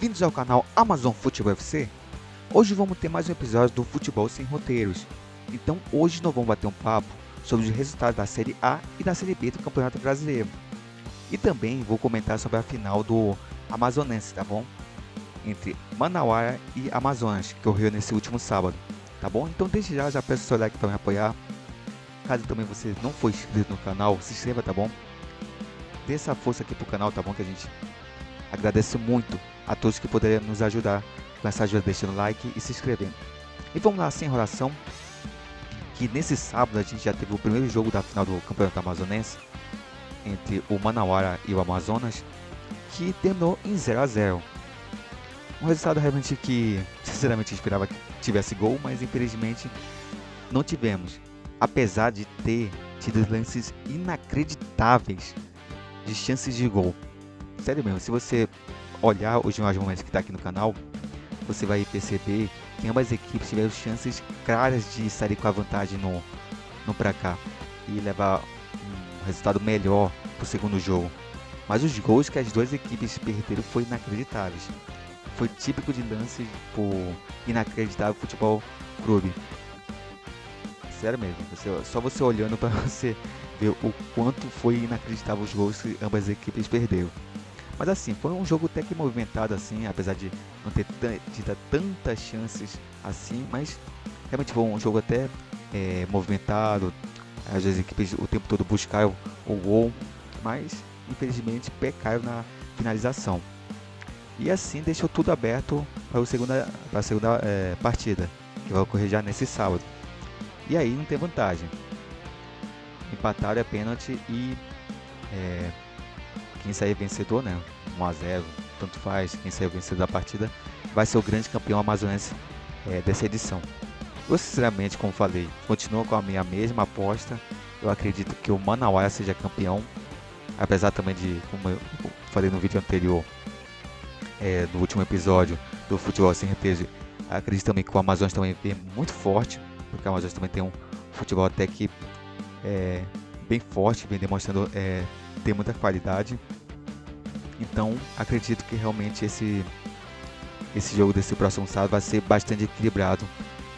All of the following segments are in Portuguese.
bem-vindos ao canal Amazon Futebol FC. Hoje vamos ter mais um episódio do Futebol Sem Roteiros. Então hoje nós vamos bater um papo sobre os resultados da Série A e da Série B do Campeonato Brasileiro. E também vou comentar sobre a final do Amazonense, tá bom? Entre Manauara e Amazonas, que ocorreu nesse último sábado, tá bom? Então desde já peço seu like para me apoiar. Caso também você não for inscrito no canal, se inscreva, tá bom? Dê essa força aqui pro canal, tá bom? Que a gente agradece muito a todos que poderiam nos ajudar com essa ajuda, deixando like e se inscrevendo. E vamos lá, sem enrolação, que nesse sábado a gente já teve o primeiro jogo da final do Campeonato Amazonense entre o Manauara e o Amazonas, que terminou em 0 a 0. Um resultado realmente que, sinceramente, esperava que tivesse gol, mas infelizmente não tivemos, apesar de ter tido lances inacreditáveis de chances de gol. Sério mesmo, se você olhar os demais momentos que está aqui no canal, você vai perceber que ambas as equipes tiveram chances claras de sair com a vantagem no placar e levar um resultado melhor para o segundo jogo. Mas os gols que as duas equipes perderam foram inacreditáveis. Foi típico de lance por inacreditável futebol clube. Sério mesmo, só você olhando para você ver o quanto foi inacreditável os gols que ambas as equipes perderam. Mas assim, foi um jogo até que movimentado assim, apesar de não ter tido tantas chances assim, mas realmente foi um jogo até movimentado. As duas equipes o tempo todo buscaram o gol, mas infelizmente pecaram na finalização. E assim deixou tudo aberto para a segunda partida, que vai ocorrer já nesse sábado. E aí não tem vantagem. Empataram é pênalti e quem sair vencedor, né, 1 a 0, tanto faz, quem sair vencedor da partida vai ser o grande campeão amazonense dessa edição. Eu sinceramente, como falei, continuo com a minha mesma aposta. Eu acredito que o Manauara seja campeão, apesar também de, como eu falei no vídeo anterior, no último episódio do Futebol Sem Roteiros, acredito também que o Amazonas também vem muito forte, porque o Amazonas também tem um futebol até que bem forte, vem demonstrando ter muita qualidade. Então acredito que realmente esse jogo desse próximo sábado vai ser bastante equilibrado.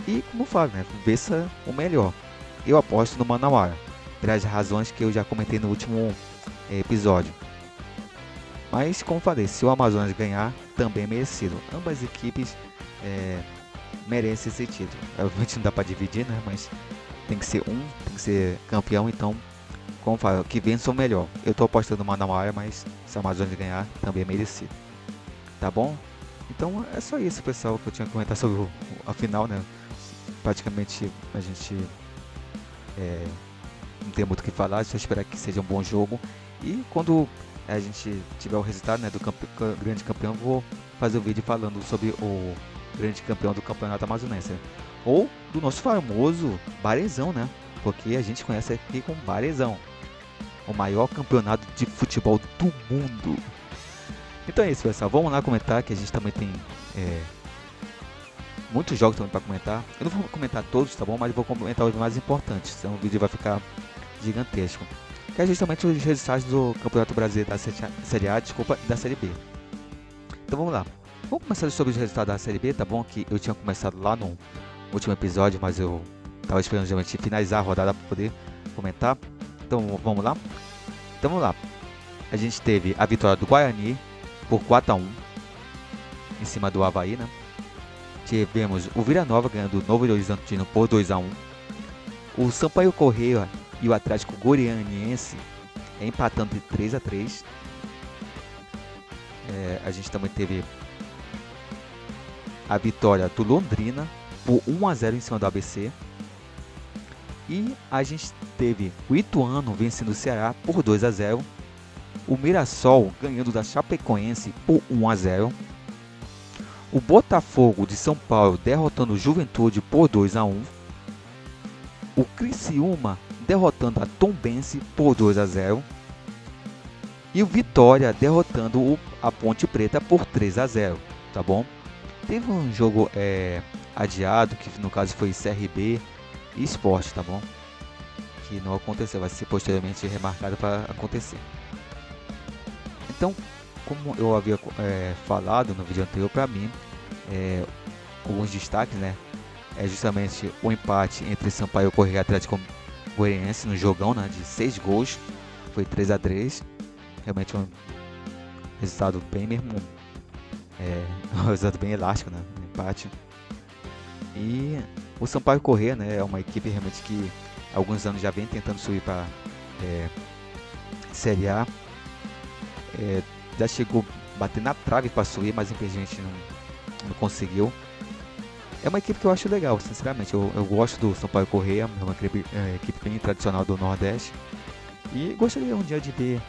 E como eu falo, né, vença o melhor. Eu aposto no Manauara, pelas razões que eu já comentei no último episódio. Mas como falei, se o Amazonas ganhar, também é merecido. Ambas equipes merecem esse título. Obviamente não dá para dividir, né, mas tem que ser campeão, então como falo, que vença o melhor. Eu tô apostando no Manauara, mas se o Amazonas ganhar, também é merecido. Tá bom? Então é só isso, pessoal, que eu tinha que comentar sobre a final, né? Praticamente a gente não tem muito o que falar, só esperar que seja um bom jogo. E quando a gente tiver o resultado, né, do grande campeão, eu vou fazer o vídeo falando sobre o grande campeão do campeonato amazonense, né? Ou do nosso famoso Barezão, né? Porque a gente conhece aqui como Barezão, o maior campeonato de futebol do mundo. Então é isso, pessoal, vamos lá comentar, que a gente também tem muitos jogos também para comentar. Eu não vou comentar todos, tá bom? Mas eu vou comentar os mais importantes, senão o vídeo vai ficar gigantesco. Que é justamente os resultados do Campeonato Brasileiro da Série A, e da Série B. Então vamos lá. Vamos começar sobre os resultados da Série B, tá bom? Que eu tinha começado lá no último episódio, mas eu estava esperando realmente finalizar a rodada para poder comentar. Então vamos lá. A gente teve a vitória do Guarani por 4 a 1 em cima do Avaí, né? Tivemos o Vila Nova ganhando o Novo Horizontino por 2 a 1. O Sampaio Corrêa e o Atlético Goianiense empatando de 3 a 3. A gente também teve a vitória do Londrina por 1 a 0 em cima do ABC. E a gente teve o Ituano vencendo o Ceará por 2 a 0. O Mirassol ganhando da Chapecoense por 1 a 0. O Botafogo de São Paulo derrotando o Juventude por 2 a 1. O Criciúma derrotando a Tombense por 2 a 0. E o Vitória derrotando a Ponte Preta por 3 a 0, tá bom? Teve um jogo adiado, que no caso foi CRB e Sport, tá bom? Que não aconteceu, vai ser posteriormente remarcado para acontecer. Então, como eu havia falado no vídeo anterior, para mim, alguns destaques, né? É justamente o empate entre Sampaio Corrêa e Atlético Goianiense no jogão, né? De 6 gols, foi 3-3. Realmente um resultado bem mesmo, um resultado bem elástico, né? Um empate. E o Sampaio Corrêa, né? É uma equipe realmente que há alguns anos já vem tentando subir para Série A. Já chegou a bater na trave para subir, mas infelizmente não conseguiu. É uma equipe que eu acho legal, sinceramente. Eu gosto do Sampaio Corrêa, é uma equipe bem tradicional do Nordeste. E gostaria um dia de ver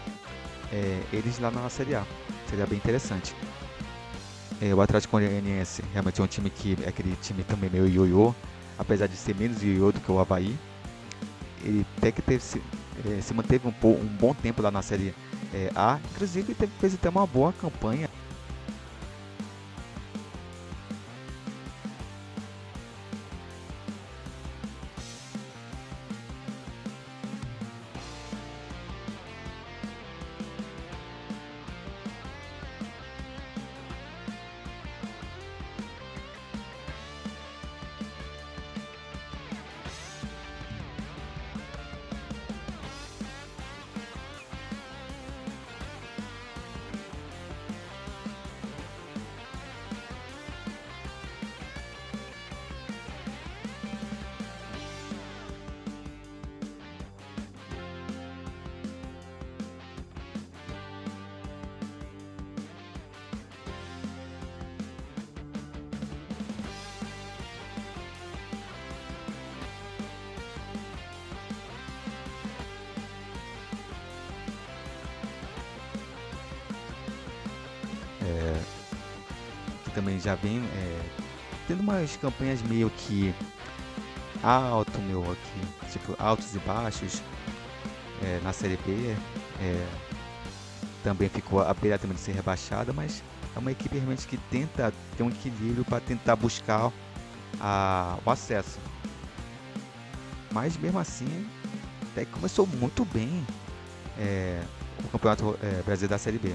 eles lá na Série A. Seria bem interessante. O Atlético Goianiense realmente é um time que é aquele time também meio ioiô, apesar de ser menos ioiô do que o Avaí. Ele até que se manteve um bom tempo lá na Série A, inclusive fez até uma boa campanha. Que também já vem tendo umas campanhas meio que aqui, tipo altos e baixos na Série B. Também ficou à beira também de ser rebaixada, mas é uma equipe realmente que tenta ter um equilíbrio para tentar buscar o acesso. Mas mesmo assim, até que começou muito bem o Campeonato Brasileiro da Série B.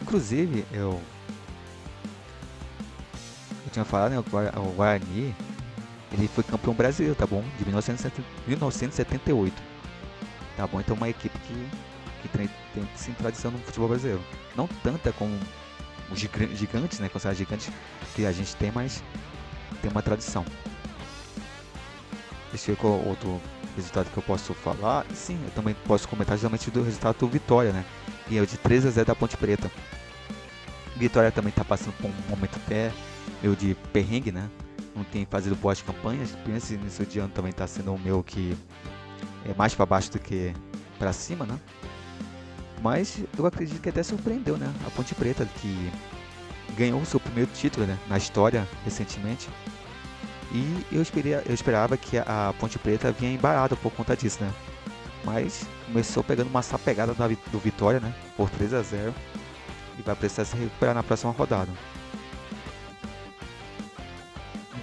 Inclusive, eu tinha falado, né, o Guarani, ele foi campeão brasileiro, tá bom? De 1978, tá bom? Então é uma equipe que tem sim tradição no futebol brasileiro. Não tanta como os gigantes, né, considerados gigantes que a gente tem, mas tem uma tradição. Deixa eu ver qual outro resultado que eu posso falar. Sim, eu também posso comentar justamente do resultado do Vitória, né? Que é o de 3-0 da Ponte Preta. Vitória também está passando por um momento até meio de perrengue, né? Não tem fazido boas campanhas. Esse início de ano também está sendo o meu que é mais para baixo do que para cima, né? Mas eu acredito que até surpreendeu, né? A Ponte Preta, que ganhou o seu primeiro título, né, na história recentemente. E eu esperava que a Ponte Preta vinha embarada por conta disso, né? Mas começou pegando uma sapegada do Vitória, né? Por 3-0. E vai precisar se recuperar na próxima rodada.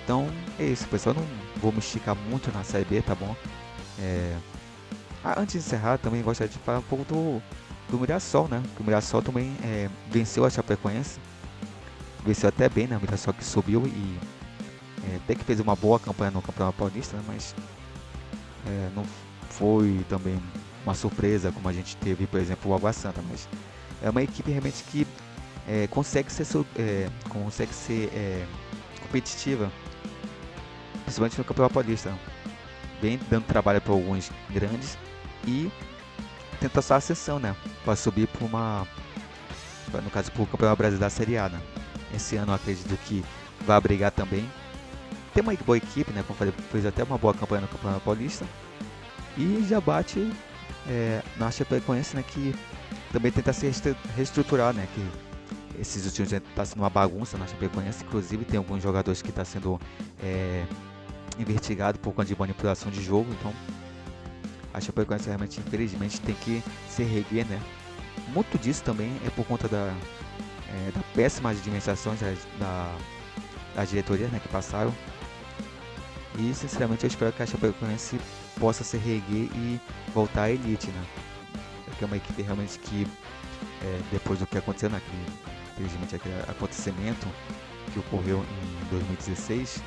Então é isso, pessoal. Eu não vou me esticar muito na Série B, tá bom? Antes de encerrar, também gostaria de falar um pouco do Mirassol, né? Que o Mirassol também venceu a Chapecoense. Venceu até bem, né? O Mirassol que subiu e até que fez uma boa campanha no Campeonato Paulista, né? Mas não foi também uma surpresa como a gente teve, por exemplo, o Água Santa. Mas é uma equipe realmente que consegue ser competitiva, principalmente no Campeonato Paulista. Vem dando trabalho para alguns grandes e tenta só a ascensão, né? Para subir no caso, para o Campeonato Brasileiro da Série A, né? Esse ano eu acredito que vai brigar também. Tem uma boa equipe, né? Como falei, fez até uma boa campanha no Campeonato Paulista. E já bate na Chapecoense, né? Que também tenta se reestruturar, né? Que esses últimos anos está sendo uma bagunça na Chapecoense. Inclusive tem alguns jogadores que estão sendo investigados por conta de manipulação de jogo. Então a Chapecoense realmente, infelizmente, tem que se reerguer, né? Muito disso também é por conta da péssima administração da diretoria, né, que passaram. E sinceramente eu espero que a Chapecoense possa se reerguer e voltar à elite, né? Porque é uma equipe realmente que depois do que aconteceu infelizmente aquele acontecimento que ocorreu em 2016,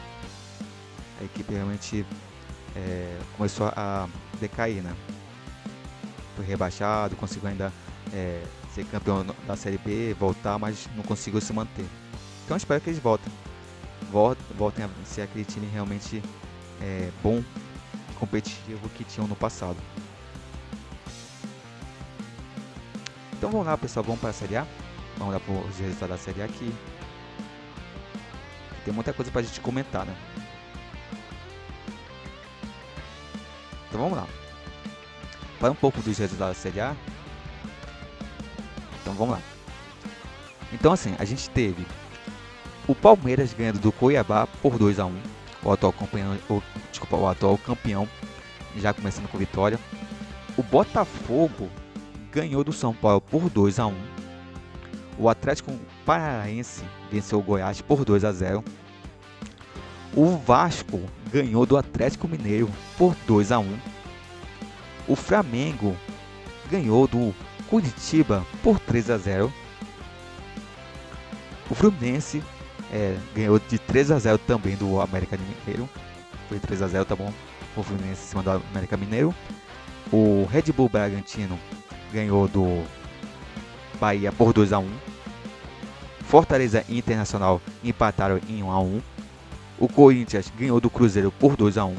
a equipe realmente começou a decair, né? Foi rebaixado, conseguiu ainda ser campeão da Série B, voltar, mas não conseguiu se manter. Então eu espero que eles voltem a ser aquele time realmente bom e competitivo que tinham no passado. Então vamos lá, pessoal, vamos para a Série A. Vamos lá para os resultados da Série A aqui. Tem muita coisa para a gente comentar, né? Então vamos lá. Para um pouco dos resultados da Série A. Então vamos lá. Então assim, a gente teve o Palmeiras ganhando do Cuiabá por 2-1. O atual campeão, já começando com vitória. O Botafogo ganhou do São Paulo por 2-1. O Atlético Paranaense venceu o Goiás por 2-0. O Vasco ganhou do Atlético Mineiro por 2-1. O Flamengo ganhou do Curitiba por 3-0. O Fluminense ganhou de 3-0 também do América Mineiro. Foi 3-0, tá bom? O Fluminense em cima do América Mineiro. O Red Bull Bragantino ganhou do Bahia por 2-1. Fortaleza e Internacional empataram em 1-1. O Corinthians ganhou do Cruzeiro por 2-1.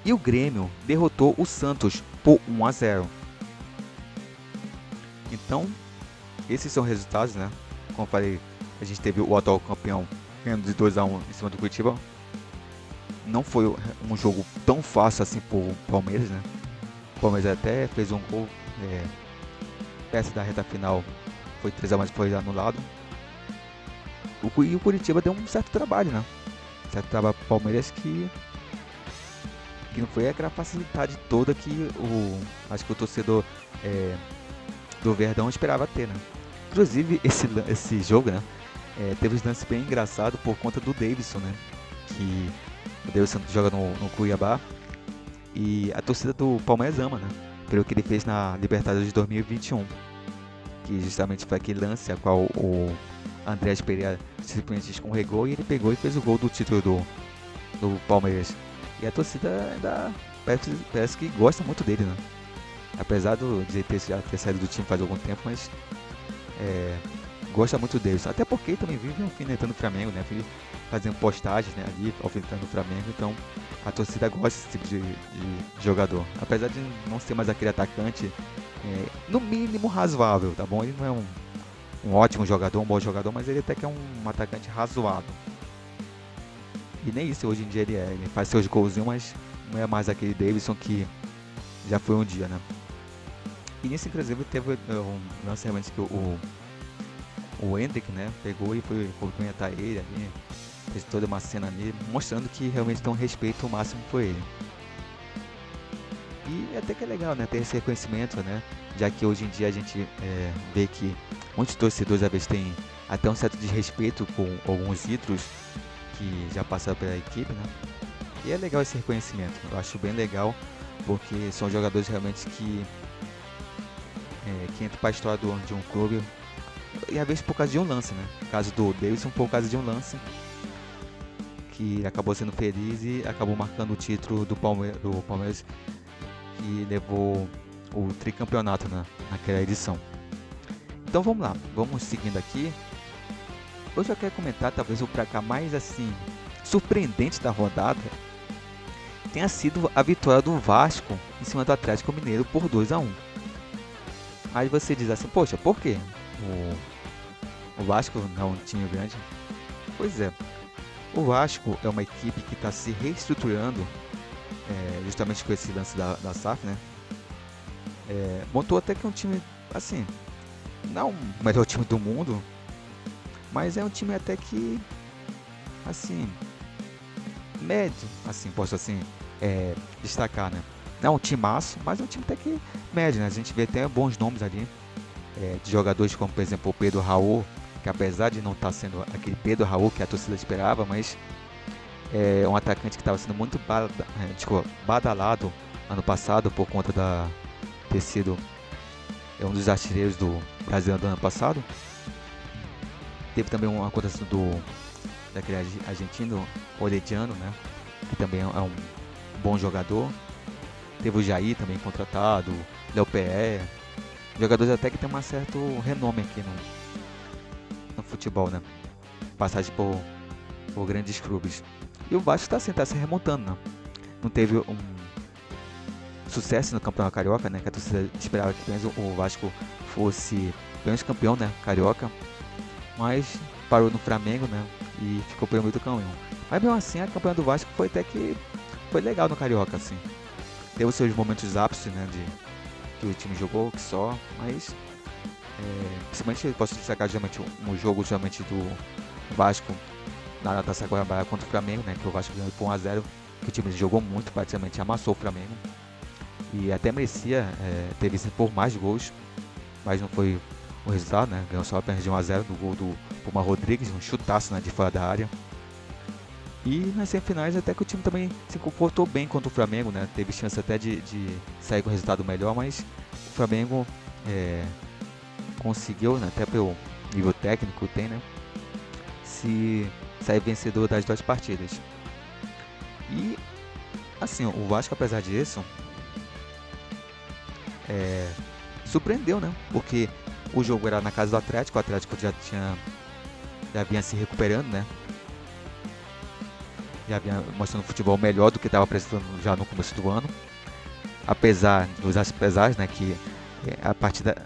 E o Grêmio derrotou o Santos por 1-0. Então, esses são os resultados, né? Como eu falei, a gente teve o atual campeão ganhando de 2-1 em cima do Curitiba. Não foi um jogo tão fácil assim pro Palmeiras, né? O Palmeiras até fez um gol perto da reta final. Foi 3-1, mas foi anulado. E o Curitiba deu um certo trabalho, né? Certo trabalho pro Palmeiras que não foi aquela facilidade toda que acho que o torcedor do Verdão esperava ter, né? Inclusive esse jogo, né? Teve uns lances bem engraçados por conta do Davidson, né? Que o Davidson joga no Cuiabá e a torcida do Palmeiras ama, né? Pelo que ele fez na Libertadores de 2021, que justamente foi aquele lance a qual o Andrés Pereira simplesmente escorregou e ele pegou e fez o gol do título do Palmeiras. E a torcida ainda parece que gosta muito dele, né? Apesar de ele já ter saído do time faz algum tempo, mas gosta muito deles. Até porque ele também vive alfinetando o Flamengo, né? Vive fazendo postagens, né, ali, alfinetando o Flamengo. Então a torcida gosta desse tipo de jogador. Apesar de não ser mais aquele atacante, no mínimo razoável, tá bom? Ele não é um ótimo jogador, um bom jogador, mas ele até que é um atacante razoável. E nem isso hoje em dia ele faz seus golzinhos, mas não é mais aquele Davidson que já foi um dia, né? E nisso, inclusive, teve um lance realmente que o Hendrick, né, pegou e foi cumprimentar ele ali, fez toda uma cena ali, mostrando que realmente tem um respeito máximo por ele. E até que é legal, né, ter esse reconhecimento, né, já que hoje em dia a gente vê que muitos torcedores às vezes têm até um certo desrespeito com alguns ídolos que já passaram pela equipe, né, e é legal esse reconhecimento, eu acho bem legal, porque são jogadores realmente que entram para a história de um clube, e às vezes por causa de um lance, né, no caso do Davidson, por causa de um lance que acabou sendo feliz e acabou marcando o título do Palmeiras, que levou o tricampeonato naquela edição. Então vamos lá, vamos seguindo aqui. Hoje eu quero comentar talvez o placar mais assim surpreendente da rodada tenha sido a vitória do Vasco em cima do Atlético Mineiro por 2-1. Aí você diz assim, poxa, por quê? O Vasco não é um time grande? Pois é, o Vasco é uma equipe que está se reestruturando, justamente com esse lance da SAF, né? Montou até que um time, assim, não o melhor time do mundo, mas é um time até que, assim, médio, assim, posso assim, destacar, né? Não é um timaço, mas é um time até que médio, né? A gente vê até bons nomes ali, de jogadores como, por exemplo, o Pedro Raul, que apesar de não estar sendo aquele Pedro Raul que a torcida esperava, mas é um atacante que estava sendo muito badalado ano passado por conta ter sido um dos artilheiros brasileiro do ano passado. Teve também uma contratação daquele argentino Orediano, né? Que também é um bom jogador. Teve o Jair também contratado, Léo Pelé, jogadores até que tem um certo renome aqui no futebol, né? Passagem por grandes clubes. E o Vasco tá se remontando, né? Não teve um sucesso no Campeonato Carioca, né? Que a torcida esperava que o Vasco fosse pelo menos campeão, né? Carioca. Mas parou no Flamengo, né? E ficou pelo meio do caminho. Mas mesmo assim, a campanha do Vasco foi até que foi legal no Carioca, assim. Teve os seus momentos ápices, né? Que o time jogou, que só. Mas, principalmente, eu posso destacar geralmente um jogo geralmente do Vasco na Taça Guanabara contra o Flamengo, né? Que o Vasco ganhou por 1-0. Que o time jogou muito, praticamente amassou o Flamengo. E até merecia ter vencido por mais gols. Mas não foi o resultado, né? Ganhou só apenas de 1-0 do gol do Puma Rodrigues, um chutaço, né, de fora da área. E nas semifinais até que o time também se comportou bem contra o Flamengo, né? Teve chance até de sair com o resultado melhor, mas o Flamengo conseguiu, né, até pelo nível técnico que tem, né? Se sair vencedor das duas partidas. E assim, o Vasco, apesar disso, surpreendeu, né? Porque o jogo era na casa do Atlético, o Atlético já vinha se recuperando, né? Já vinha mostrando futebol melhor do que estava apresentando já no começo do ano. Apesar dos pesares, né? Que a partida,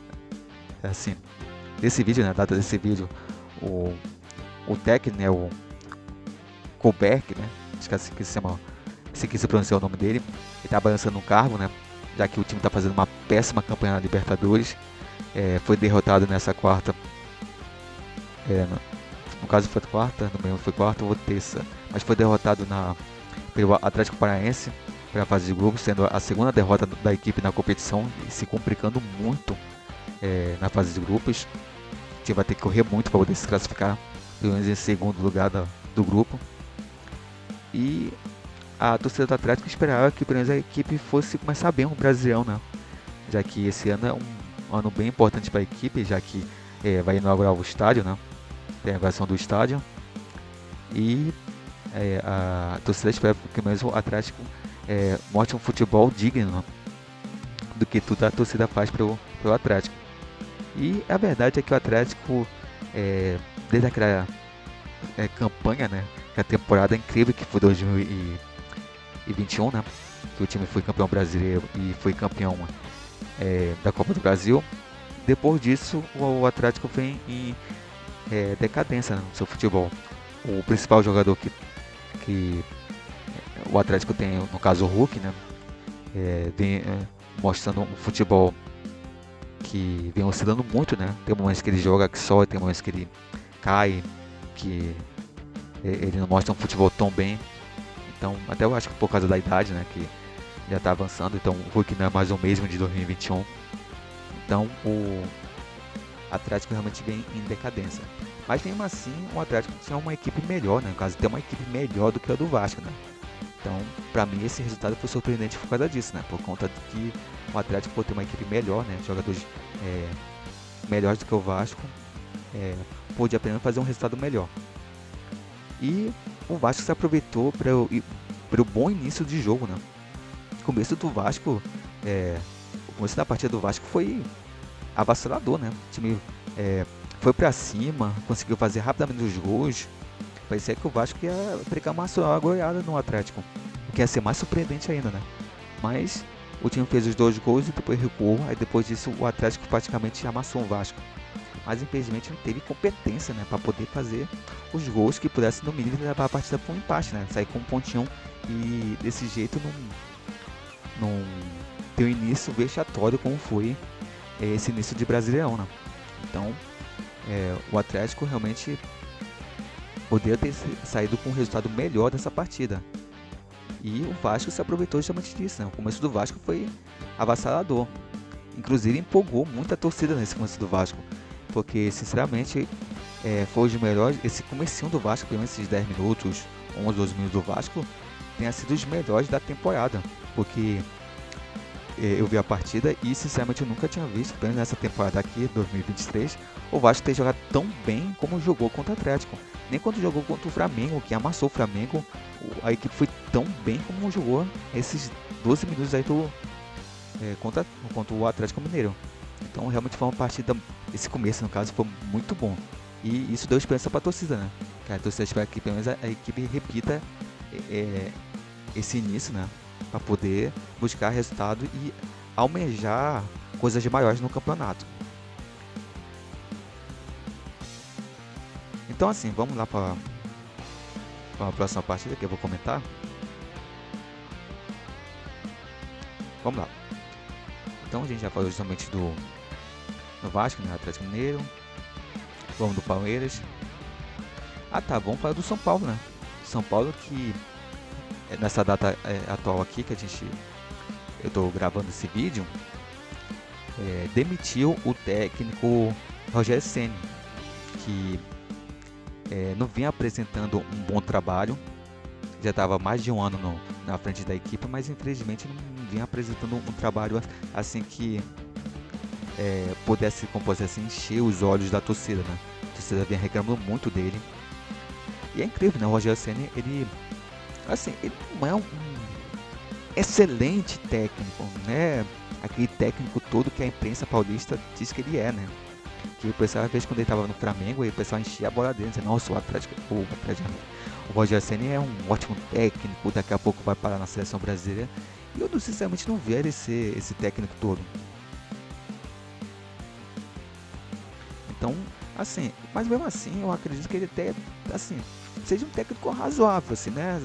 assim, desse vídeo, né? A data desse vídeo, o técnico, né? O Koberg, né? Acho que assim que se pronunciar o nome dele. Ele tá balançando um cargo, né? Já que o time tá fazendo uma péssima campanha na Libertadores. Foi derrotado nessa quarta. No caso foi quarta, no mesmo foi quarta ou terça. Mas foi derrotado pelo Atlético Paranaense para a fase de grupos, sendo a segunda derrota da equipe na competição e se complicando muito na fase de grupos. O time vai ter que correr muito para poder se classificar, pelo menos em segundo lugar do grupo. E a torcida do Atlético esperava que pelo menos a equipe fosse começar bem o Brasileirão, né? Já que esse ano é um ano bem importante para a equipe, já que vai inaugurar o estádio, né? Tem a inauguração do estádio. E a torcida espera que mesmo o Atlético mostre um futebol digno, né? Do que tudo a torcida faz pelo Atlético. E a verdade é que o Atlético, desde aquela campanha, né? A temporada incrível que foi 2021, né? Que o time foi campeão brasileiro e foi campeão da Copa do Brasil. Depois disso, o Atlético vem em decadência, né, no seu futebol. O principal jogador que o Atlético tem, no caso o Hulk, né? Vem mostrando um futebol que vem oscilando muito, né? Tem momentos que ele joga que só, tem momentos que ele cai, que ele não mostra um futebol tão bem. Então, até eu acho que por causa da idade, né, que já está avançando, então o Hulk não é mais o mesmo de 2021. Então, o Atlético realmente vem em decadência. Mas mesmo assim, o Atlético tinha uma equipe melhor, né? No caso, tem uma equipe melhor do que a do Vasco, né? Então, pra mim, esse resultado foi surpreendente por causa disso, né? Por conta de que o Atlético, por ter uma equipe melhor, né? Jogadores melhores do que o Vasco, pôde apenas fazer um resultado melhor. E o Vasco se aproveitou para o bom início de jogo, né? O começo do Vasco, o começo da partida do Vasco foi avassalador, né? O time foi pra cima, conseguiu fazer rapidamente os gols. Parecia que o Vasco ia aplicar uma goleada no Atlético, o que ia ser mais surpreendente ainda, né? Mas o time fez os 2 gols e depois recuou. Aí depois disso o Atlético praticamente amassou o Vasco. Mas infelizmente não teve competência, né, para poder fazer os gols que pudessem no mínimo levar a partida para um empate, né? Sair com um pontinho e desse jeito não ter um início vexatório como foi esse início de Brasileirão, né? Então o Atlético realmente poderia ter saído com um resultado melhor dessa partida. E o Vasco se aproveitou justamente disso, né? O começo do Vasco foi avassalador. Inclusive empolgou muito a torcida nesse começo do Vasco. Porque, sinceramente, foi os melhores. Esse comecinho do Vasco, pelo menos esses 10 minutos, 11, 12 minutos do Vasco, tenha sido os melhores da temporada. Porque eu vi a partida e sinceramente eu nunca tinha visto, pelo menos nessa temporada aqui, 2023, o Vasco ter jogado tão bem como jogou contra o Atlético. Nem quando jogou contra o Flamengo, que amassou o Flamengo, a equipe foi tão bem como jogou esses 12 minutos aí contra o Atlético Mineiro. Então realmente foi uma partida, esse começo no caso foi muito bom. E isso deu esperança para a torcida, né? Que a torcida espera que pelo menos a equipe repita esse início, né? Para poder buscar resultado e almejar coisas maiores no campeonato. Então assim, vamos lá para a próxima partida que eu vou comentar. Vamos lá. Então a gente já falou justamente do Vasco, né? Atlético Mineiro. Vamos do Palmeiras. Ah tá, vamos falar do São Paulo, né? São Paulo que nessa data atual aqui que eu tô gravando esse vídeo, demitiu o técnico Rogério Ceni, que não vinha apresentando um bom trabalho, já estava mais de um ano na frente da equipe, mas infelizmente não vinha apresentando um trabalho assim que pudesse, como pode assim, encher os olhos da torcida, né? A torcida vinha reclamando muito dele. E é incrível, né? O Rogério Ceni, ele não é um excelente técnico, né? Aquele técnico todo que a imprensa paulista diz que ele é, né? Que o pessoal, às vezes, quando ele estava no Flamengo, o pessoal enchia a bola dele, dizendo, nossa, o Rogério Ceni é um ótimo técnico, daqui a pouco vai parar na seleção brasileira. E eu, sinceramente, não vi ele ser esse técnico todo. Então, assim, mas mesmo assim, eu acredito que ele até, assim, seja um técnico razoável, assim, né?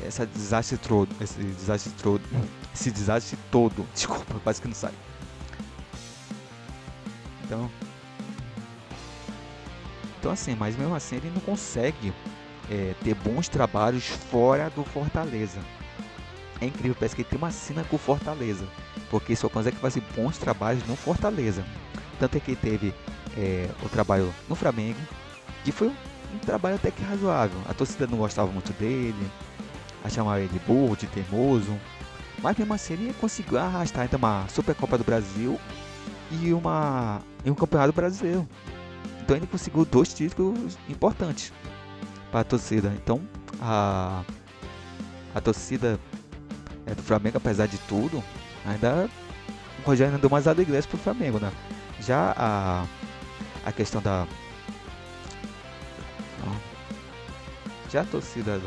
Esse desastre todo, desculpa, quase que não sai. Então assim, mas mesmo assim ele não consegue ter bons trabalhos fora do Fortaleza. É incrível, parece que ele tem uma sina com o Fortaleza, porque só consegue fazer bons trabalhos no Fortaleza. Tanto é que ele teve o trabalho no Flamengo, que foi um trabalho até que razoável. A torcida não gostava muito dele, achava ele burro, de teimoso, mas mesmo assim ele conseguiu arrastar ainda uma Supercopa do Brasil e um Campeonato Brasileiro. Então ele conseguiu 2 títulos importantes para a torcida. Então a torcida do Flamengo, apesar de tudo, ainda o Rogério ainda deu mais alegrias para o Flamengo, né? Já a questão já a torcida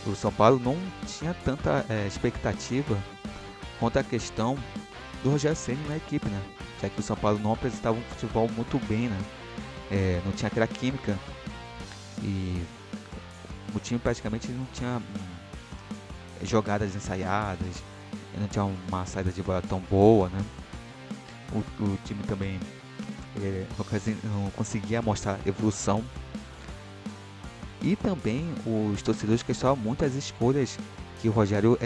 do São Paulo não tinha tanta expectativa quanto a questão do Rogério Ceni na equipe, né? Já que o São Paulo não apresentava um futebol muito bem, né? Não tinha aquela química e o time praticamente não tinha jogadas ensaiadas, não tinha uma saída de bola tão boa, né? O time também não conseguia mostrar evolução. E também os torcedores questionavam muito as escolhas que o Rogério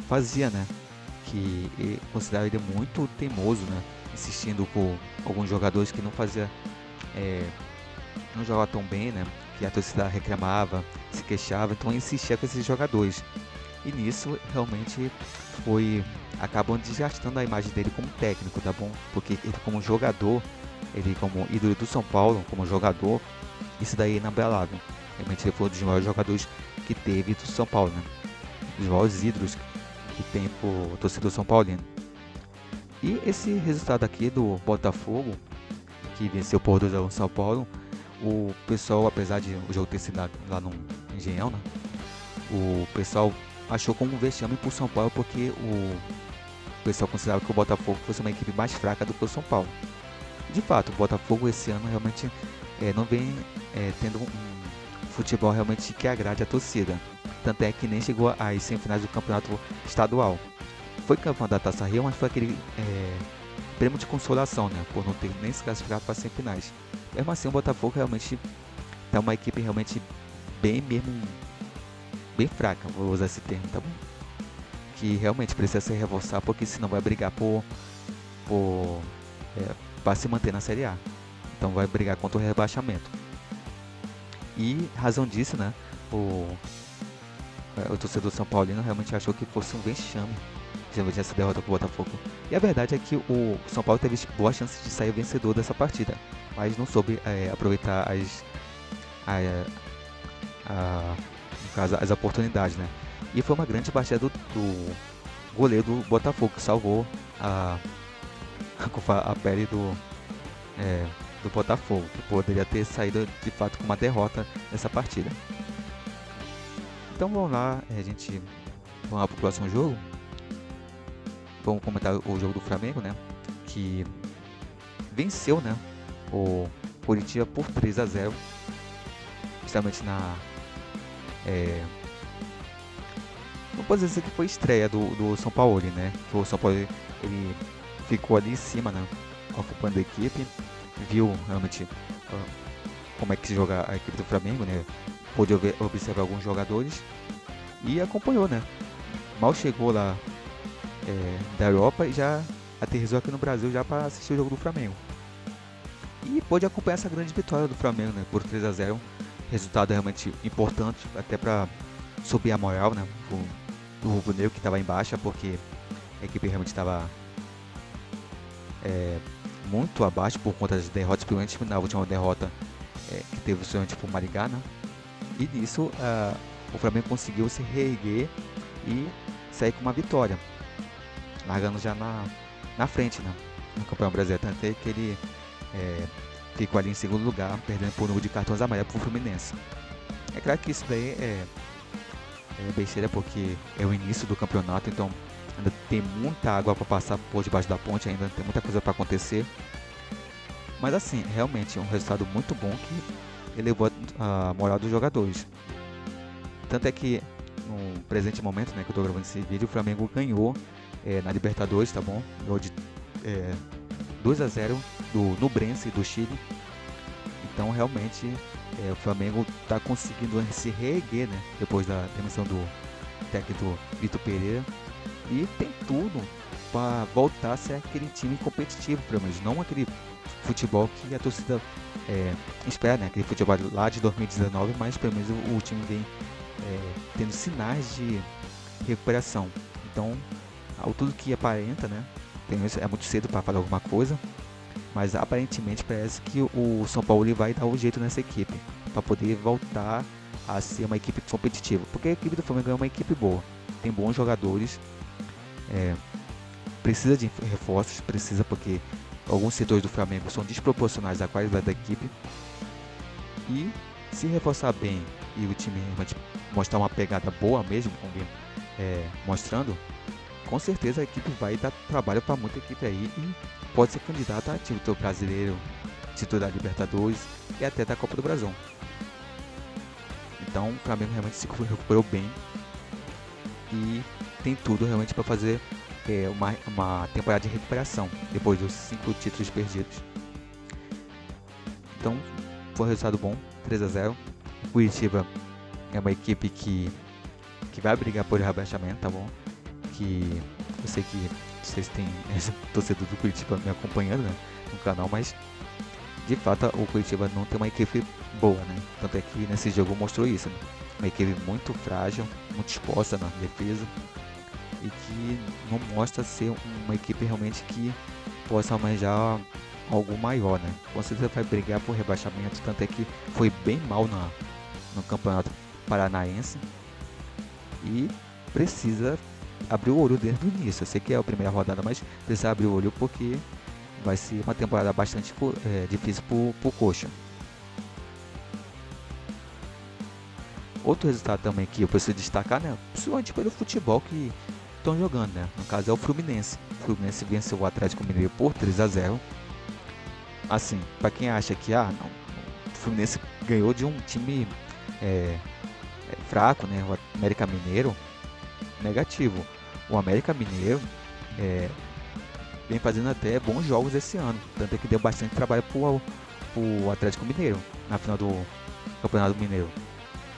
fazia, né? Que ele considerava ele muito teimoso, né? Insistindo com alguns jogadores que não jogava tão bem, né? Que a torcida reclamava, se queixava, então insistia com esses jogadores. E nisso realmente acabam desgastando a imagem dele como técnico, tá bom? Porque ele como jogador, ele como ídolo do São Paulo, como jogador, isso daí é inabalável. Realmente ele foi um dos maiores jogadores que teve do São Paulo, né? Dos maiores ídolos que tem por torcedor São Paulino. E esse resultado aqui do Botafogo, que venceu por 2 a 1 São Paulo, o pessoal, apesar de o jogo ter sido lá no Engenhão, né? O pessoal achou como um vexame pro São Paulo, porque o pessoal considerava que o Botafogo fosse uma equipe mais fraca do que o São Paulo. De fato, o Botafogo esse ano realmente não vem tendo um futebol realmente que agrade a torcida. Tanto é que nem chegou às semifinais do campeonato estadual. Foi campeão da Taça Rio, mas foi aquele prêmio de consolação, né? Por não ter nem se classificado para as semifinais. Mesmo assim, o Botafogo realmente é uma equipe realmente bem bem fraca, vou usar esse termo, tá bom? Que realmente precisa se reforçar, porque senão vai brigar para se manter na Série A. Então vai brigar contra o rebaixamento. E razão disso, né? O torcedor São Paulino realmente achou que fosse um vexame principalmente essa derrota com o Botafogo. E a verdade é que o São Paulo teve boa chance de sair vencedor dessa partida, mas não soube aproveitar no caso, as oportunidades, né? E foi uma grande partida do goleiro do Botafogo, que salvou a, a pele do Botafogo, que poderia ter saído de fato com uma derrota nessa partida. Então vamos lá, vamos lá pro próximo jogo. Vamos comentar o jogo do Flamengo, né? Que venceu, né? O Coritiba por 3-0, justamente não pode dizer que foi estreia do São Paulo, né? Que o São Paulo ele ficou ali em cima, né? Ocupando a equipe, viu realmente como é que se joga a equipe do Flamengo, né? Pôde observar alguns jogadores e acompanhou, né? Mal chegou lá da Europa e já aterrissou aqui no Brasil já para assistir o jogo do Flamengo. E pôde acompanhar essa grande vitória do Flamengo, né? Por 3-0, resultado realmente importante até para subir a moral, né? Do rubro-negro que estava em baixa, porque a equipe realmente estava muito abaixo por conta das derrotas, principalmente na última derrota que teve somente por Marigá, né? E nisso o Flamengo conseguiu se reerguer e sair com uma vitória, largando já na frente, né? No Campeonato Brasileiro, tanto que ele ficou ali em segundo lugar, perdendo por número de cartões amarelos para o Fluminense. É claro que isso daí é besteira, porque é o início do campeonato, então ainda tem muita água para passar por debaixo da ponte, ainda tem muita coisa para acontecer. Mas assim, realmente é um resultado muito bom que elevou a moral dos jogadores. Tanto é que no presente momento, né, que eu estou gravando esse vídeo, o Flamengo ganhou na Libertadores, tá bom? Ganhou de 2-0 do Nublense do Chile. Então realmente o Flamengo está conseguindo se reerguer, né, depois da demissão do técnico Vitor Pereira, e tem tudo para voltar a ser aquele time competitivo, pelo menos não aquele futebol que a torcida espera, né, aquele futebol lá de 2019, mas pelo menos o time vem tendo sinais de recuperação. Então, ao tudo que aparenta, né, é muito cedo para falar alguma coisa, mas aparentemente parece que o São Paulo vai dar um jeito nessa equipe para poder voltar a ser uma equipe competitiva, porque a equipe do Flamengo é uma equipe boa, tem bons jogadores, precisa de reforços, porque alguns setores do Flamengo são desproporcionais à qualidade da equipe, e se reforçar bem e o time mostrar uma pegada boa mesmo, mostrando, com certeza a equipe vai dar trabalho para muita equipe aí e pode ser candidata a título brasileiro, título da Libertadores e até da Copa do Brasil. Então o Flamengo realmente se recuperou bem e tem tudo realmente para fazer uma temporada de recuperação depois dos 5 títulos perdidos. Então foi um resultado bom, 3-0. O Curitiba é uma equipe que vai brigar por rebaixamento, tá bom? Que eu sei que vocês têm torcedor do Curitiba me acompanhando, né, no canal, mas de fato o Curitiba não tem uma equipe boa, né? Tanto é que nesse jogo mostrou isso, né? Uma equipe muito frágil, muito exposta na defesa e que não mostra ser uma equipe realmente que possa almejar algo maior, né? Com certeza vai brigar por rebaixamento, tanto é que foi bem mal no Campeonato Paranaense e precisa abrir o olho desde o início. Eu sei que é a primeira rodada, mas precisa abrir o olho porque vai ser uma temporada bastante difícil pro Coxa. Outro resultado também que eu preciso destacar, né, principalmente pelo futebol que estão jogando, né, no caso é o Fluminense. O Fluminense venceu o Atlético Mineiro por 3-0. Assim, para quem acha que não, o Fluminense ganhou de um time fraco, né, o América Mineiro, negativo. O América Mineiro vem fazendo até bons jogos esse ano, tanto é que deu bastante trabalho pro Atlético Mineiro na final do Campeonato Mineiro,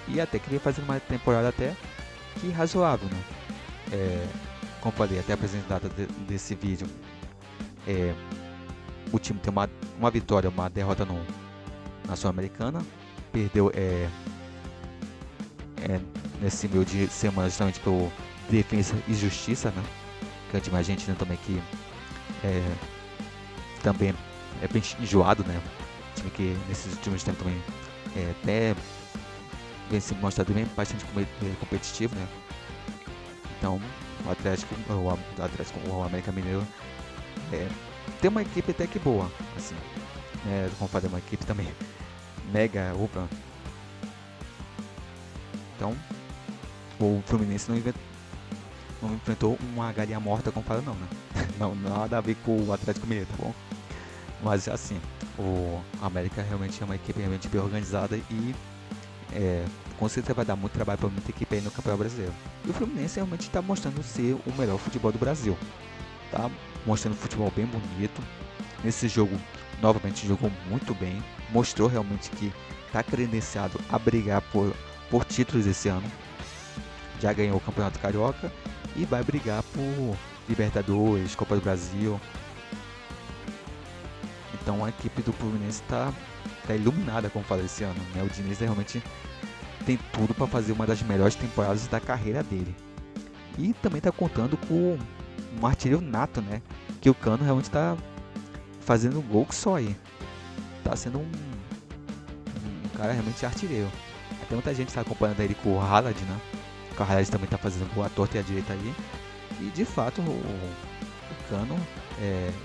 e até que vem fazendo uma temporada até que razoável, né? Como falei, até a apresentada desse vídeo, o time tem uma vitória, uma derrota na Sul-Americana, perdeu nesse meio de semana justamente pelo Defensa e Justiça, né? que é um time argentino também que também é bem enjoado, né? Um time que nesses últimos tempos também até vem se mostrando bem bastante competitivo, né? Então o América Mineiro tem uma equipe até que boa, assim, como falei, uma equipe também mega opa. Então o Fluminense não enfrentou uma galinha morta como fala não, né? Não, nada a ver com o Atlético Mineiro, tá bom? Mas assim, o América realmente é uma equipe realmente bem organizada e com certeza vai dar muito trabalho para muita equipe aí no Campeonato Brasileiro. E o Fluminense realmente está mostrando ser o melhor futebol do Brasil. Tá mostrando futebol bem bonito. Nesse jogo, novamente jogou muito bem. Mostrou realmente que está credenciado a brigar por títulos esse ano. Já ganhou o Campeonato Carioca e vai brigar por Libertadores, Copa do Brasil. Então a equipe do Fluminense está iluminada, como falei, esse ano, né? O Diniz realmente tem tudo para fazer uma das melhores temporadas da carreira dele. E também está contando com um artilheiro nato, né? Que o Cano realmente está fazendo gol que só aí. Tá sendo um cara realmente artilheiro. Até muita gente está acompanhando ele com o Haaland, né? O Haaland também está fazendo gol à torta e à direita aí. E de fato o Cano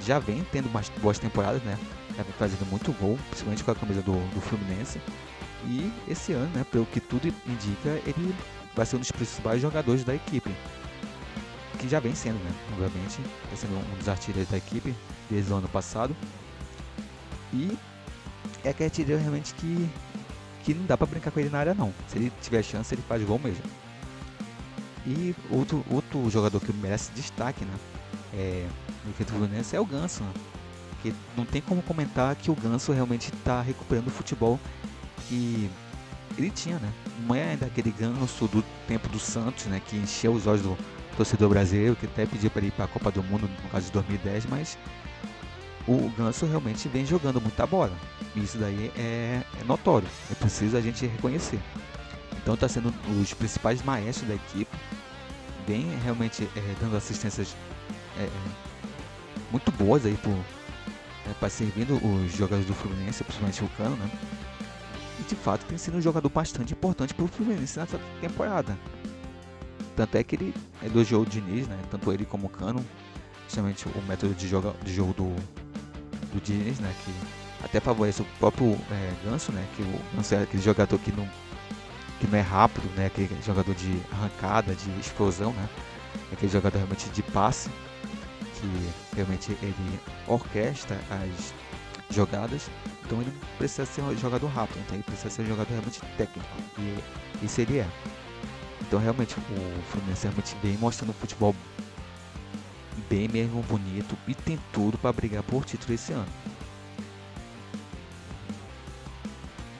já vem tendo umas boas temporadas, né? Já vem fazendo muito gol, principalmente com a camisa do Fluminense. E esse ano, né, pelo que tudo indica, ele vai ser um dos principais jogadores da equipe. Que já vem sendo, né? Obviamente, está sendo um dos artilheiros da equipe desde o ano passado. E é aquele artilheiro realmente que não dá pra brincar com ele na área, não. Se ele tiver chance, ele faz gol mesmo. E outro jogador que merece destaque, né? No Fluminense é o Ganso, né? Que não tem como comentar que o Ganso realmente está recuperando o futebol que ele tinha, né? Não é ainda aquele Ganso do tempo do Santos, né? Que encheu os olhos do torcedor brasileiro, que até pediu para ele ir para a Copa do Mundo no caso de 2010, mas o Ganso realmente vem jogando muita bola. E isso daí é notório, é preciso a gente reconhecer. Então está sendo os principais maestros da equipe, vem realmente dando assistências muito boas aí para servindo os jogadores do Fluminense, principalmente o Cano, né? E de fato tem sido um jogador bastante importante para o Fluminense nessa temporada. Tanto é que ele elogiou o Diniz, né? Tanto ele como o Cano, justamente o método de jogo do Diniz, né? Que até favorece o próprio Ganso, né? Que o Ganso é aquele jogador que não é rápido, né? Aquele jogador de arrancada, de explosão, né? Aquele jogador realmente de passe, que realmente ele orquestra as jogadas. Então ele precisa ser um jogador rápido, então ele precisa ser um jogador realmente técnico, e isso ele é. Então realmente o Fluminense realmente vem mostrando um futebol bem mesmo bonito e tem tudo para brigar por título esse ano.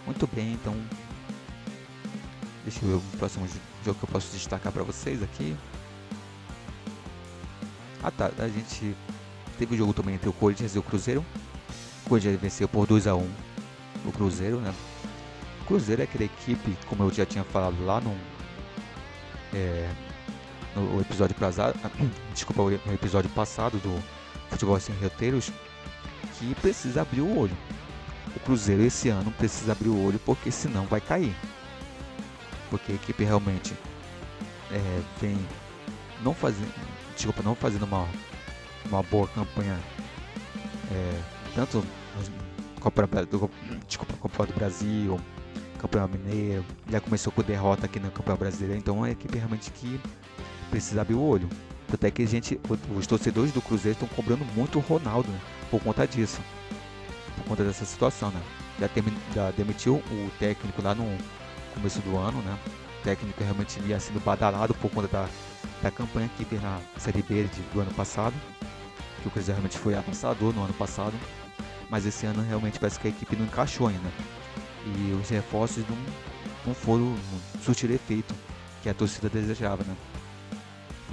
Muito bem, então deixa eu ver o próximo jogo que eu posso destacar para vocês aqui. A gente teve o jogo também entre o Corinthians e o Cruzeiro. O Corinthians venceu por 2-1 o Cruzeiro, né? O Cruzeiro é aquela equipe, como eu já tinha falado lá no episódio no episódio passado do Futebol Sem Roteiros, que precisa abrir o olho. O Cruzeiro esse ano precisa abrir o olho, porque senão vai cair. Porque a equipe realmente vem não fazendo uma boa campanha, tanto Copa do Brasil, Campeonato Mineiro, já começou com derrota aqui no Campeonato Brasileiro, então é uma equipe realmente que precisa abrir o olho. Até que os torcedores do Cruzeiro estão cobrando muito o Ronaldo, né, por conta disso, por conta dessa situação, né? Já demitiu o técnico lá no começo do ano, né? O técnico realmente ia sendo badalado por conta da campanha que fez na Série B do ano passado, que o Cruzeiro realmente foi avassalador no ano passado, mas esse ano realmente parece que a equipe não encaixou ainda, e os reforços não foram surtir efeito que a torcida desejava, né?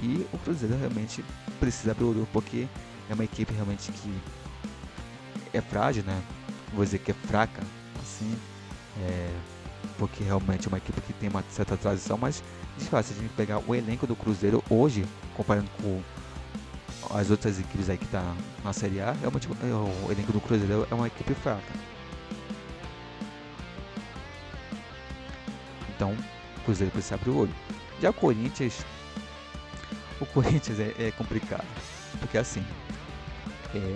E o Cruzeiro realmente precisa abrir o olho, porque é uma equipe realmente que é frágil, né? Vou dizer que é fraca, assim, porque realmente é uma equipe que tem uma certa tradição, mas de fato, se a gente pegar o elenco do Cruzeiro hoje, comparando as outras equipes aí que tá na Série A, realmente o elenco do Cruzeiro é uma equipe fraca. Então, o Cruzeiro precisa abrir o olho. Já o Corinthians é complicado, porque assim,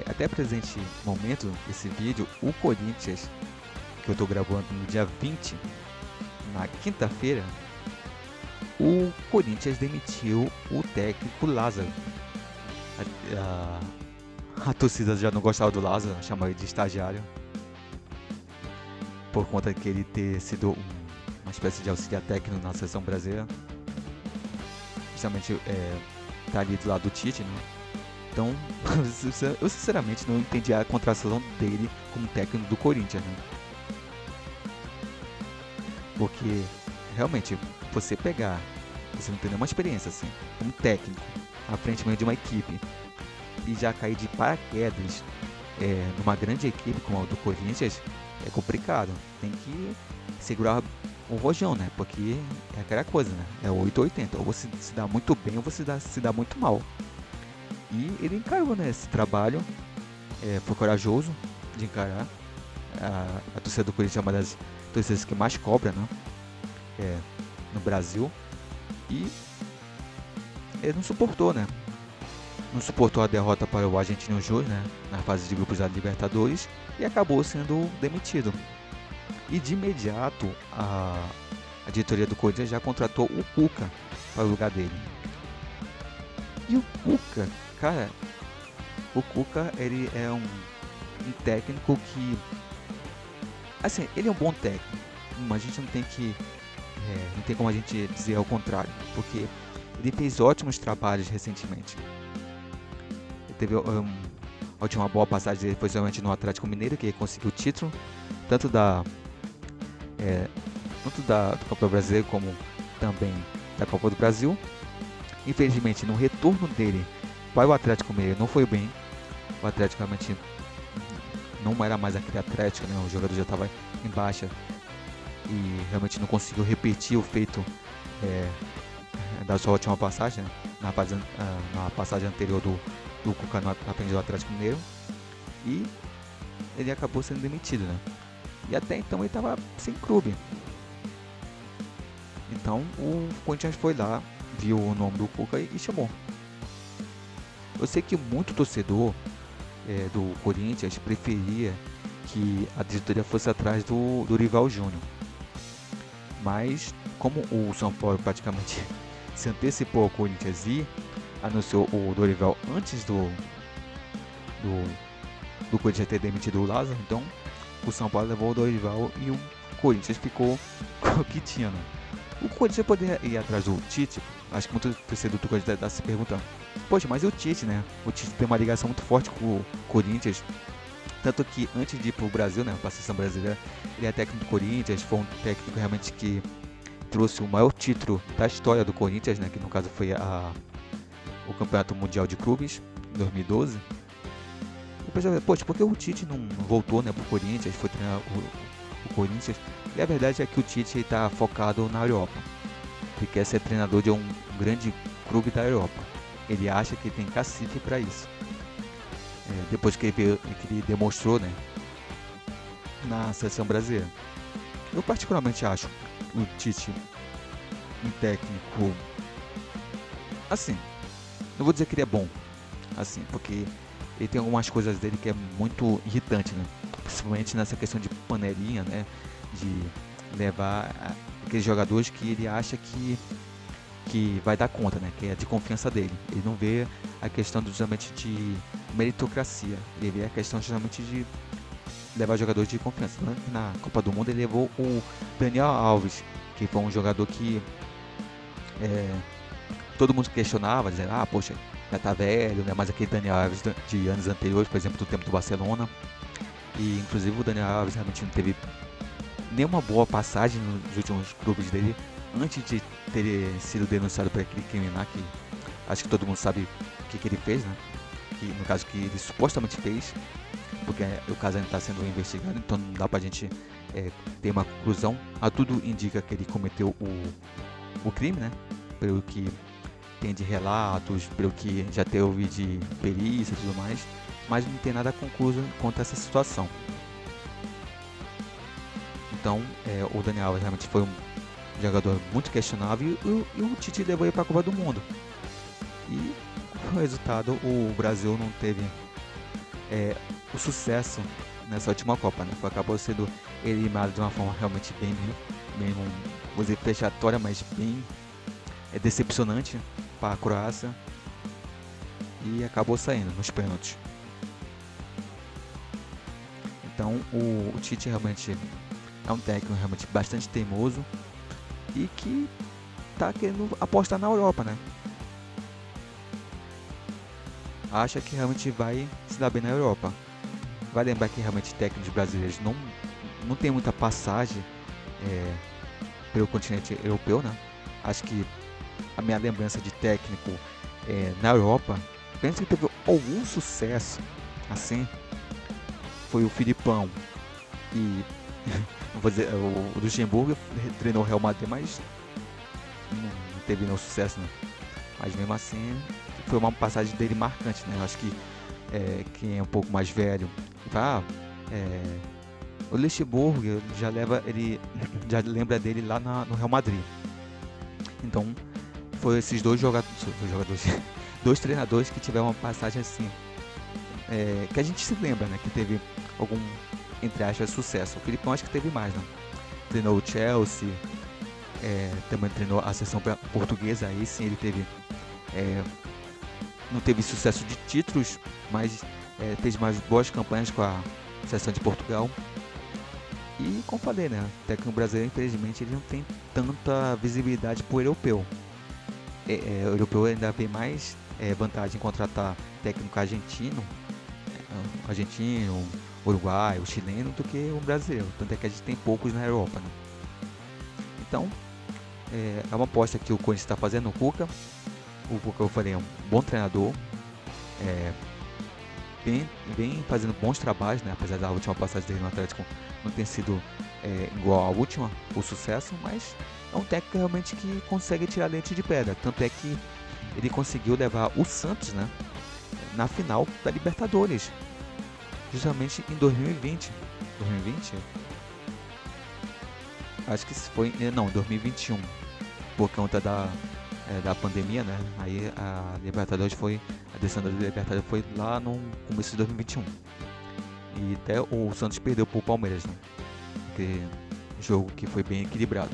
até presente momento desse vídeo, o Corinthians, que eu estou gravando no dia 20, na quinta-feira, o Corinthians demitiu o técnico Lázaro. A torcida já não gostava do Lázaro, chamava ele de estagiário, por conta de que ele ter sido uma espécie de auxiliar técnico na seleção brasileira. Justamente tá ali do lado do Tite, né? Então, eu sinceramente não entendi a contratação dele como técnico do Corinthians, né? Porque, realmente, você não tem nenhuma experiência assim, como técnico, à frente mesmo de uma equipe, e já cair de paraquedas numa grande equipe como a do Corinthians, é complicado. Tem que segurar o rojão, né? Porque é aquela coisa, né? É 880, ou você se dá muito bem ou você se dá muito mal. E ele encarou, né, esse trabalho, foi corajoso de encarar. A torcida do Corinthians é uma das torcidas que mais cobra, né? No Brasil. E ele não suportou, né? Não suportou a derrota para o Argentino Júnior, né? Na fase de grupos da Libertadores, e acabou sendo demitido. E de imediato a diretoria do Corinthians já contratou o Cuca para o lugar dele. E o Cuca, cara, ele é um técnico que, assim, ele é um bom técnico, mas a gente não tem como a gente dizer ao contrário, porque ele fez ótimos trabalhos recentemente. Ele teve a última boa passagem dele foi somente no Atlético Mineiro, que ele conseguiu o título, tanto do Campeonato Brasileiro como também da Copa do Brasil. Infelizmente, no retorno dele para o Atlético Mineiro não foi bem. O Atlético realmente não era mais aquele Atlético, né? O jogador já estava em baixa e realmente não conseguiu repetir o feito da sua última passagem, né? Na passagem anterior do Cuca na frente do Atlético Mineiro, e ele acabou sendo demitido, né? E até então ele estava sem clube. Então o Corinthians foi lá, viu o nome do Cuca e chamou. Eu sei que muito torcedor do Corinthians preferia que a diretoria fosse atrás do Dorival Júnior. Mas como o São Paulo praticamente se antecipou ao Corinthians e anunciou o Dorival antes do Corinthians ter demitido o Lázaro, então o São Paulo levou o Dorival e o Corinthians ficou com o que tinha, né? O Corinthians poderia ir atrás do Tite. Acho que muito torcedor do Corinthians está se perguntando: poxa, mas e o Tite, né? O Tite tem uma ligação muito forte com o Corinthians. Tanto que antes de ir para o Brasil, né, para a seleção brasileira, ele é técnico do Corinthians. Foi um técnico realmente que trouxe o maior título da história do Corinthians, né? Que no caso foi o Campeonato Mundial de Clubes, em 2012. E o pessoal, poxa, por que o Tite não voltou, né, para o Corinthians? Foi treinar o Corinthians. E a verdade é que o Tite está focado na Europa. Ele quer ser treinador de um grande clube da Europa. Ele acha que tem cacife para isso. Depois que ele demonstrou, né, na seleção brasileira. Eu particularmente acho o Tite um técnico, assim, não vou dizer que ele é bom, assim, porque ele tem algumas coisas dele que é muito irritante, né? Principalmente nessa questão de panelinha, né? De levar aqueles jogadores que ele acha que vai dar conta, né? Que é de confiança dele. Ele não vê a questão justamente de meritocracia. Ele vê a questão justamente de levar jogadores de confiança. Na Copa do Mundo ele levou o Daniel Alves, que foi um jogador que todo mundo questionava, dizendo: ah, poxa, já tá velho, né? Mas aquele Daniel Alves de anos anteriores, por exemplo, do tempo do Barcelona. E inclusive o Daniel Alves realmente não teve nenhuma boa passagem nos últimos clubes dele, antes de ter sido denunciado por aquele crime lá, que acho que todo mundo sabe o que ele fez, né? Que, no caso, que ele supostamente fez, porque o caso ainda está sendo investigado, então não dá pra gente ter uma conclusão. A tudo indica que ele cometeu o crime, né? Pelo que tem de relatos, pelo que já teve de perícia e tudo mais, mas não tem nada concluso quanto a essa situação. Então, o Daniel Alves realmente foi um jogador muito questionável e o Tite levou ele para a Copa do Mundo. E o resultado, o Brasil não teve o sucesso nessa última Copa, né? Acabou sendo eliminado de uma forma realmente bem vou dizer, fechatória, mas bem decepcionante para a Croácia, e acabou saindo nos pênaltis. Então o Tite realmente é um técnico realmente bastante teimoso e que está querendo apostar na Europa, né? Acha que realmente vai se dar bem na Europa. Vai lembrar que realmente técnicos brasileiros não tem muita passagem pelo continente europeu, né? Acho que a minha lembrança de técnico na Europa, penso que teve algum sucesso assim, foi o Filipão e vou dizer, o Luxemburgo treinou o Real Madrid, mas não teve nenhum sucesso, né? Mas mesmo assim foi uma passagem dele marcante, né? Eu acho que quem é um pouco mais velho, o Luxemburgo já lembra dele lá no Real Madrid. Então foi esses dois jogadores, dois treinadores que tiveram uma passagem assim, que a gente se lembra, né? Que teve algum, entre aspas, sucesso. O Filipão acho que teve mais, né? Treinou o Chelsea, também treinou a seleção portuguesa, aí sim ele teve, não teve sucesso de títulos, mas fez mais boas campanhas com a seleção de Portugal. E como falei, né, o técnico brasileiro, infelizmente, ele não tem tanta visibilidade para o europeu. O europeu ainda vê mais vantagem em contratar técnico argentino, uruguaio, chileno, do que o brasileiro. Tanto é que a gente tem poucos na Europa, né? Então, é uma aposta que o Corinthians está fazendo no Cuca. O Cuca, eu falei, é um bom treinador, vem fazendo bons trabalhos, né? Apesar da última passagem dele no Atlético não ter sido igual à última, o sucesso, mas é um técnico realmente que consegue tirar leite de pedra. Tanto é que ele conseguiu levar o Santos, né, na final da Libertadores, justamente em 2020. 2020? Acho que foi, não, 2021, por conta da pandemia, né? Aí a decisão da Libertadores foi lá no começo de 2021. E até o Santos perdeu pro Palmeiras, né? Porque jogo que foi bem equilibrado.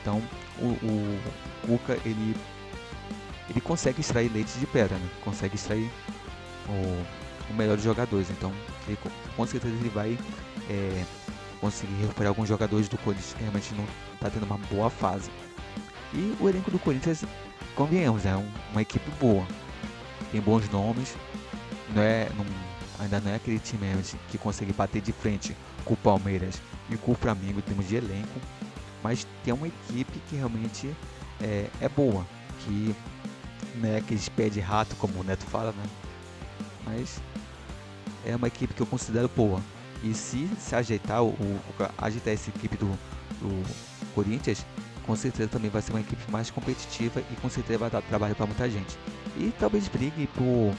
Então o Cuca, ele consegue extrair leite de pedra, né? Consegue extrair o melhor dos jogadores. Então ele, com certeza ele vai conseguir recuperar alguns jogadores do Corinthians que realmente não está tendo uma boa fase. E o elenco do Corinthians, convenhamos, é uma equipe boa, tem bons nomes, ainda não é aquele time que consegue bater de frente com o Palmeiras e com o Flamengo em termos de elenco, mas tem uma equipe que realmente é boa, que não é aqueles pé de rato, como o Neto fala, né? Mas é uma equipe que eu considero boa. E se ajeitar, ajeitar essa equipe do Corinthians, com certeza também vai ser uma equipe mais competitiva e com certeza vai dar trabalho para muita gente. E talvez brigue por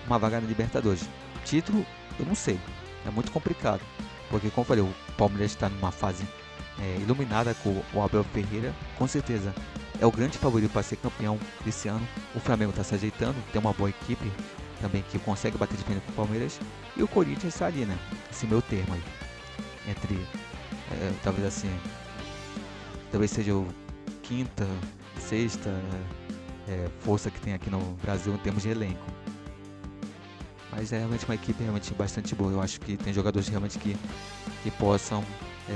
uma vaga na Libertadores. Título, eu não sei, é muito complicado, porque como eu falei, o Palmeiras está numa fase iluminada com o Abel Ferreira, com certeza é o grande favorito para ser campeão desse ano. O Flamengo está se ajeitando, tem uma boa equipe também que consegue bater de frente com o Palmeiras, e o Corinthians está ali, né? Esse meu termo aí, entre talvez assim, talvez seja o quinta, sexta força que tem aqui no Brasil em termos de elenco. Mas é realmente uma equipe realmente bastante boa. Eu acho que tem jogadores realmente que possam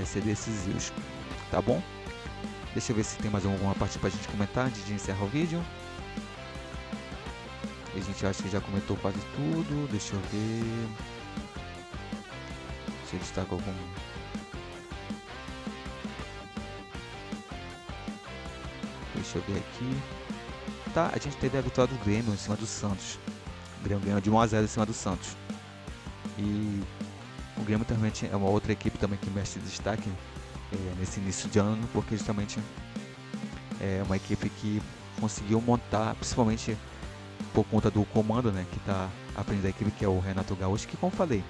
ser decisivos. Tá bom? Deixa eu ver se tem mais alguma parte pra gente comentar antes de encerrar o vídeo. A gente acha que já comentou quase tudo. Deixa eu ver. Se destaca algum. Deixa eu ver aqui. Tá, a gente teve a vitória do Grêmio em cima do Santos. O Grêmio ganhou de 1-0 em cima do Santos. E o Grêmio também é uma outra equipe também que merece destaque nesse início de ano, porque justamente é uma equipe que conseguiu montar, principalmente por conta do comando, né, que está à frente da equipe, que é o Renato Gaúcho, que como falei,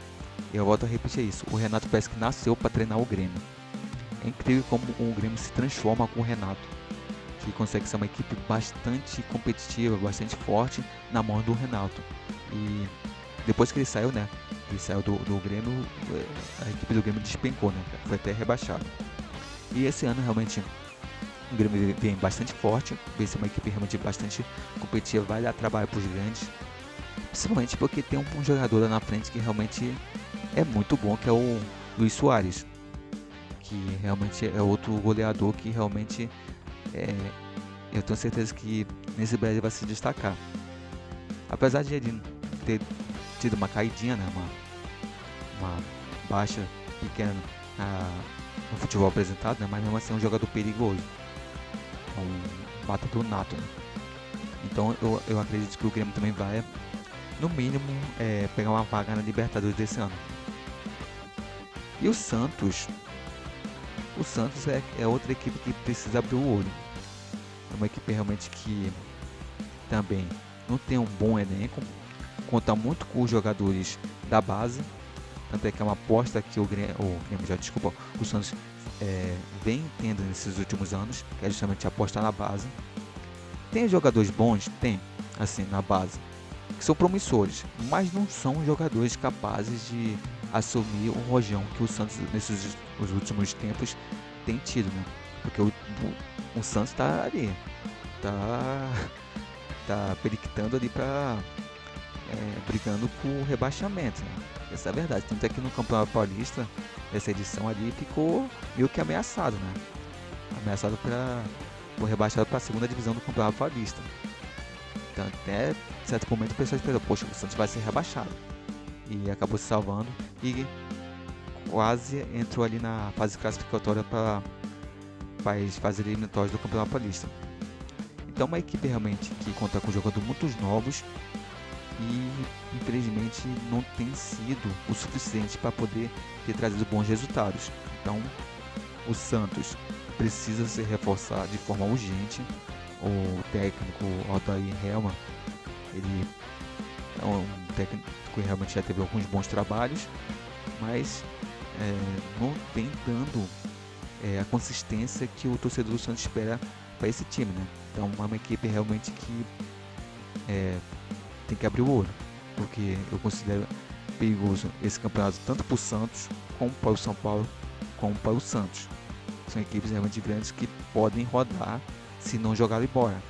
eu volto a repetir isso, o Renato parece que nasceu para treinar o Grêmio. É incrível como o Grêmio se transforma com o Renato, que consegue ser uma equipe bastante competitiva, bastante forte na mão do Renato. E depois que ele saiu, né, ele saiu do Grêmio, a equipe do Grêmio despencou, né, foi até rebaixado. E esse ano realmente o Grêmio vem bastante forte, vem ser uma equipe realmente bastante competitiva, vai dar trabalho para os grandes, principalmente porque tem um jogador lá na frente que realmente é muito bom, que é o Luis Soares, que realmente é outro goleador que realmente eu tenho certeza que nesse Brasil vai se destacar. Apesar de ele ter tido uma caidinha, né, uma baixa pequena no futebol apresentado, né, mas mesmo assim é um jogador perigoso, um batedor nato, né? Então eu acredito que o Grêmio também vai, no mínimo, pegar uma vaga na Libertadores desse ano. E o Santos é outra equipe que precisa abrir o olho. É uma equipe realmente que também não tem um bom elenco, conta muito com os jogadores da base, tanto é que é uma aposta que o Santos vem tendo nesses últimos anos, que é justamente apostar na base. Tem jogadores bons? Tem, assim, na base, que são promissores, mas não são jogadores capazes de assumir o rojão que o Santos nesses os últimos tempos tem tido, né? Porque o Santos está ali, tá periquitando ali para brigando por o rebaixamento, né? Essa é a verdade. Tanto é que no Campeonato Paulista, essa edição ali ficou meio que ameaçado, né? Ameaçado por rebaixado para a segunda divisão do Campeonato Paulista. Então, até certo momento o pessoal esperou, poxa, o Santos vai ser rebaixado. E acabou se salvando e quase entrou ali na fase classificatória para as fases eliminatórias do Campeonato Paulista. Então, uma equipe realmente que conta com jogadores muito novos e infelizmente não tem sido o suficiente para poder ter trazido bons resultados. Então o Santos precisa se reforçar de forma urgente. O técnico Odair Hellmann, ele é um técnico que realmente já teve alguns bons trabalhos, mas não tem dando a consistência que o torcedor do Santos espera para esse time, né? Então é uma equipe realmente que tem que abrir o olho, porque eu considero perigoso esse campeonato tanto para o Santos, como para o São Paulo, como para o Santos. São equipes realmente grandes que podem rodar se não jogarem embora.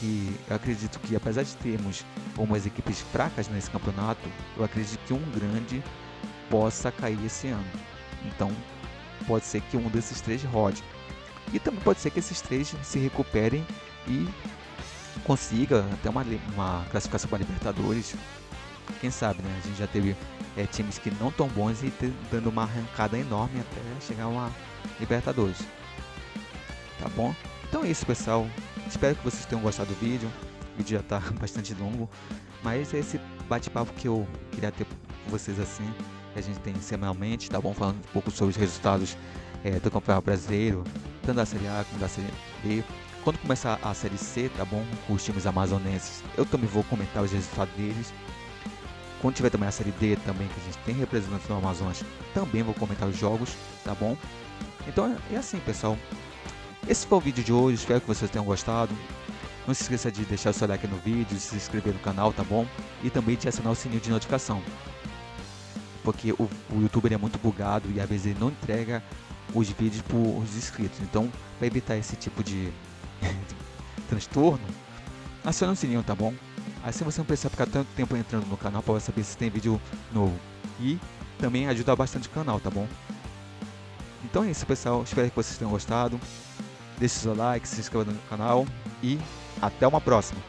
E eu acredito que, apesar de termos algumas equipes fracas nesse campeonato, eu acredito que um grande possa cair esse ano. Então pode ser que um desses três rode. E também pode ser que esses três se recuperem e consiga até uma classificação para Libertadores. Quem sabe, né? A gente já teve times que não tão bons e dando uma arrancada enorme até chegar a uma Libertadores. Tá bom? Então é isso, pessoal. Espero que vocês tenham gostado do vídeo. O vídeo já está bastante longo, mas é esse bate-papo que eu queria ter com vocês assim, que a gente tem semanalmente, tá bom? Falando um pouco sobre os resultados do Campeonato Brasileiro, tanto da Série A como da Série B. Quando começar a Série C, tá bom? Com os times amazonenses, eu também vou comentar os resultados deles. Quando tiver também a Série D também, que a gente tem representantes do Amazonas, também vou comentar os jogos, tá bom? Então é assim, pessoal. Esse foi o vídeo de hoje, espero que vocês tenham gostado. Não se esqueça de deixar o seu like no vídeo, de se inscrever no canal, tá bom? E também de acionar o sininho de notificação. Porque o YouTube é muito bugado e às vezes ele não entrega os vídeos para os inscritos. Então, para evitar esse tipo de transtorno, aciona o sininho, tá bom? Assim você não precisa ficar tanto tempo entrando no canal para saber se tem vídeo novo. E também ajuda bastante o canal, tá bom? Então é isso, pessoal. Espero que vocês tenham gostado. Deixe seu like, se inscreva no canal e até uma próxima.